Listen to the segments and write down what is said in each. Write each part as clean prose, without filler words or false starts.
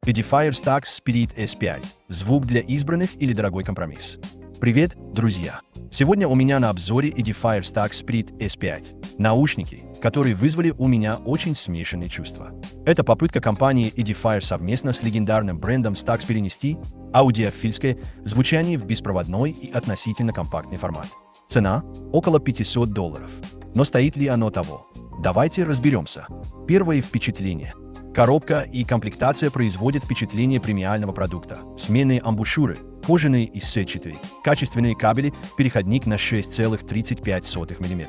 Edifier Stax Spirit S5. Звук для избранных или дорогой компромисс. Привет, друзья! Сегодня у меня на обзоре Edifier Stax Spirit S5. Наушники, которые вызвали у меня очень смешанные чувства. Это попытка компании Edifier совместно с легендарным брендом Stax перенести аудиофильское звучание в беспроводной и относительно компактный формат. Цена – около $500. Но стоит ли оно того? Давайте разберемся. Первое впечатление. Коробка и комплектация производят впечатление премиального продукта. Сменные амбушюры, кожаные и сетчатые, качественные кабели, переходник на 6,35 мм.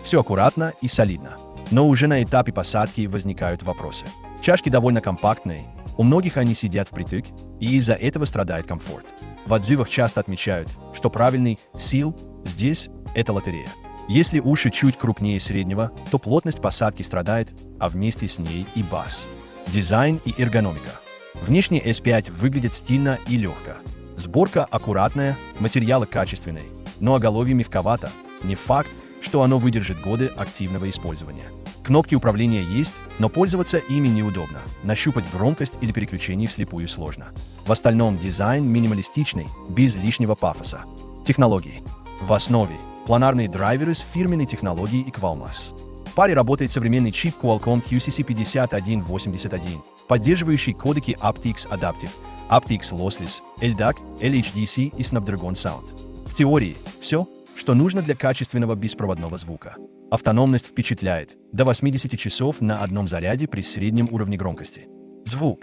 Все аккуратно и солидно. Но уже на этапе посадки возникают вопросы. Чашки довольно компактные, у многих они сидят впритык, и из-за этого страдает комфорт. В отзывах часто отмечают, что правильный сил здесь – это лотерея. Если уши чуть крупнее среднего, то плотность посадки страдает, а вместе с ней и бас. Дизайн и эргономика. Внешне S5 выглядит стильно и легко. Сборка аккуратная, материалы качественные, но оголовье мягковато. Не факт, что оно выдержит годы активного использования. Кнопки управления есть, но пользоваться ими неудобно. Нащупать громкость или переключение вслепую сложно. В остальном дизайн минималистичный, без лишнего пафоса. Технологии. В основе планарные драйверы с фирменной технологией Equalmass. В паре работает современный чип Qualcomm QCC5181, поддерживающий кодеки aptX Adaptive, aptX Lossless, LDAC, LHDC и Snapdragon Sound. В теории все, что нужно для качественного беспроводного звука. Автономность впечатляет до 80 часов на одном заряде при среднем уровне громкости. Звук.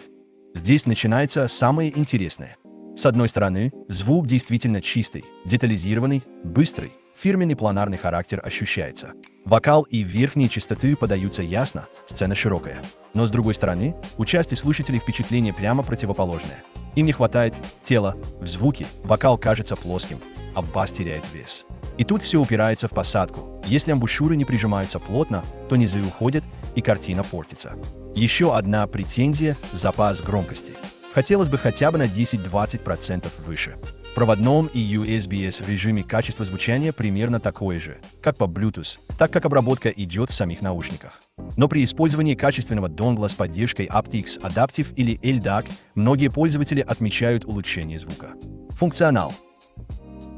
Здесь начинается самое интересное. С одной стороны, звук действительно чистый, детализированный, быстрый. Фирменный планарный характер ощущается. Вокал и верхние частоты подаются ясно, сцена широкая. Но с другой стороны, у части слушателей впечатление прямо противоположное. Им не хватает тела в звуке, вокал кажется плоским, а бас теряет вес. И тут все упирается в посадку. Если амбушюры не прижимаются плотно, то низы уходят, и картина портится. Еще одна претензия – запас громкости. Хотелось бы хотя бы на 10-20% выше. В проводном и USB-S режиме качество звучания примерно такое же, как по Bluetooth, так как обработка идет в самих наушниках. Но при использовании качественного донгла с поддержкой aptX Adaptive или LDAC многие пользователи отмечают улучшение звука. Функционал.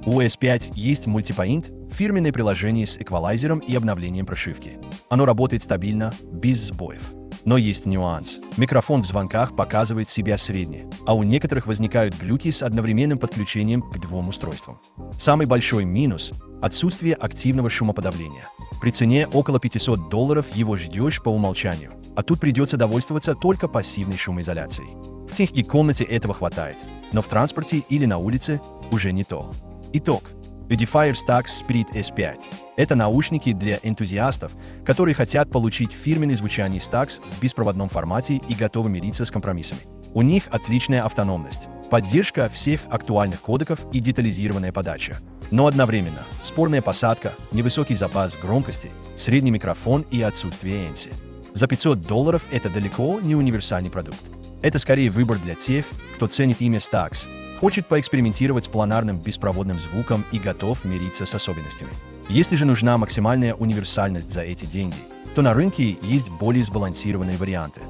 У S5 есть мультипоинт, фирменное приложение с эквалайзером и обновлением прошивки. Оно работает стабильно, без сбоев. Но есть нюанс. Микрофон в звонках показывает себя средне, а у некоторых возникают глюки с одновременным подключением к двум устройствам. Самый большой минус – отсутствие активного шумоподавления. При цене около $500 его ждешь по умолчанию, а тут придется довольствоваться только пассивной шумоизоляцией. В технике комнате этого хватает, но в транспорте или на улице уже не то. Итог. Edifier Stax Spirit S5 – это наушники для энтузиастов, которые хотят получить фирменное звучание Stax в беспроводном формате и готовы мириться с компромиссами. У них отличная автономность, поддержка всех актуальных кодеков и детализированная подача. Но одновременно спорная посадка, невысокий запас громкости, средний микрофон и отсутствие ANC. За $500 это далеко не универсальный продукт. Это скорее выбор для тех, кто ценит имя Stax, хочет поэкспериментировать с планарным беспроводным звуком и готов мириться с особенностями. Если же нужна максимальная универсальность за эти деньги, то на рынке есть более сбалансированные варианты.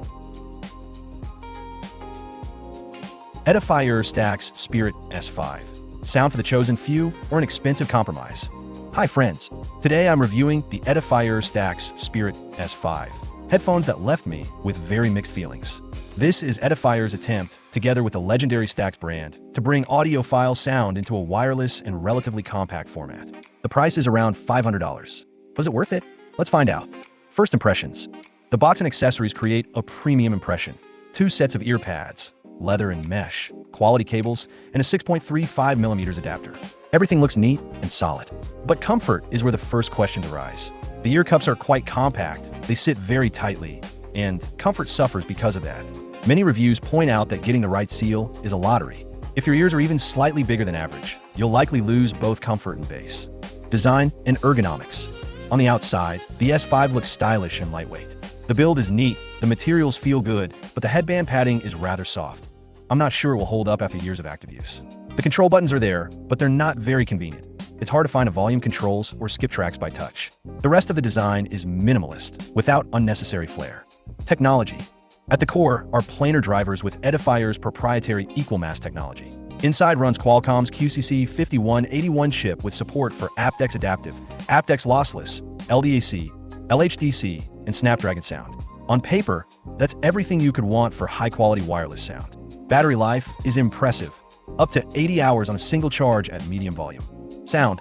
Edifier Stax Spirit S5. Sound for the chosen few or an expensive compromise? Hi friends, today I'm reviewing the Edifier Stax Spirit S5. Headphones that left me with very mixed feelings. This is Edifier's attempt, together with the legendary Stax brand, to bring audiophile sound into a wireless and relatively compact format. The price is around $500. Was it worth it? Let's find out. First impressions. The box and accessories create a premium impression. 2 sets of ear pads, leather and mesh, quality cables, and a 6.35mm adapter. Everything looks neat and solid. But comfort is where the first questions arise. The ear cups are quite compact, they sit very tightly, and comfort suffers because of that. Many reviews point out that getting the right seal is a lottery. If your ears are even slightly bigger than average, you'll likely lose both comfort and bass. Design and ergonomics. On the outside, the S5 looks stylish and lightweight. The build is neat, the materials feel good, but the headband padding is rather soft. I'm not sure it will hold up after years of active use. The control buttons are there, but they're not very convenient. It's hard to find a volume controls or skip tracks by touch. The rest of the design is minimalist, without unnecessary flair. Technology. At the core are planar drivers with Edifier's proprietary equal mass technology. Inside runs Qualcomm's QCC5181 chip with support for aptX adaptive, aptX lossless, LDAC, LHDC, and Snapdragon sound. On paper, that's everything you could want for high-quality wireless sound. Battery life is impressive, up to 80 hours on a single charge at medium volume. Sound.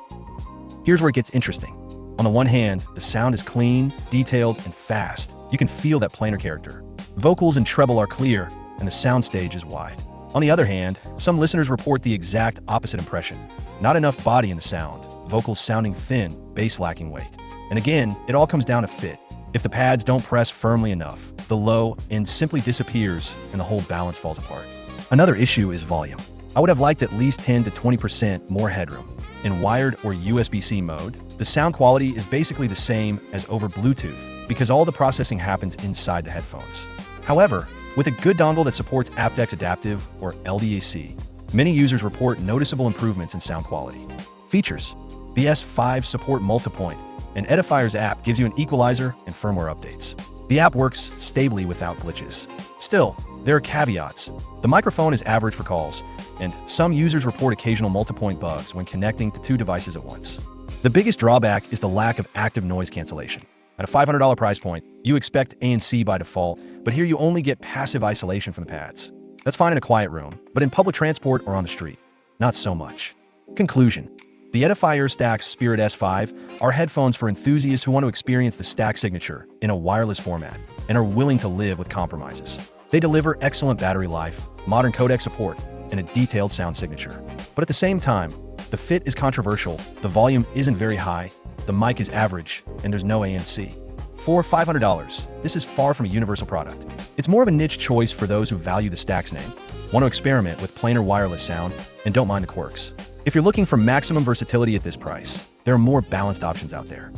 Here's where it gets interesting. On the one hand, the sound is clean, detailed, and fast. You can feel that planar character. Vocals and treble are clear, and the soundstage is wide. On the other hand, some listeners report the exact opposite impression. Not enough body in the sound, vocals sounding thin, bass lacking weight. And again, it all comes down to fit. If the pads don't press firmly enough, the low end simply disappears and the whole balance falls apart. Another issue is volume. I would have liked at least 10 to 20% more headroom. In wired or USB-C mode, the sound quality is basically the same as over Bluetooth because all the processing happens inside the headphones. However, with a good dongle that supports aptX adaptive or LDAC, many users report noticeable improvements in sound quality. Features. The S5 support multipoint, and Edifier's app gives you an equalizer and firmware updates. The app works stably without glitches. Still, there are caveats. The microphone is average for calls, and some users report occasional multipoint bugs when connecting to two devices at once. The biggest drawback is the lack of active noise cancellation. At a $500 price point, you expect ANC by default, but here you only get passive isolation from the pads. That's fine in a quiet room, but in public transport or on the street, not so much. Conclusion. The Edifier Stax Spirit S5 are headphones for enthusiasts who want to experience the Stax signature in a wireless format and are willing to live with compromises. They deliver excellent battery life, modern codec support, and a detailed sound signature. But at the same time, the fit is controversial, the volume isn't very high, the mic is average, and there's no ANC. For $500, this is far from a universal product. It's more of a niche choice for those who value the Stax name, want to experiment with planar wireless sound, and don't mind the quirks. If you're looking for maximum versatility at this price, there are more balanced options out there.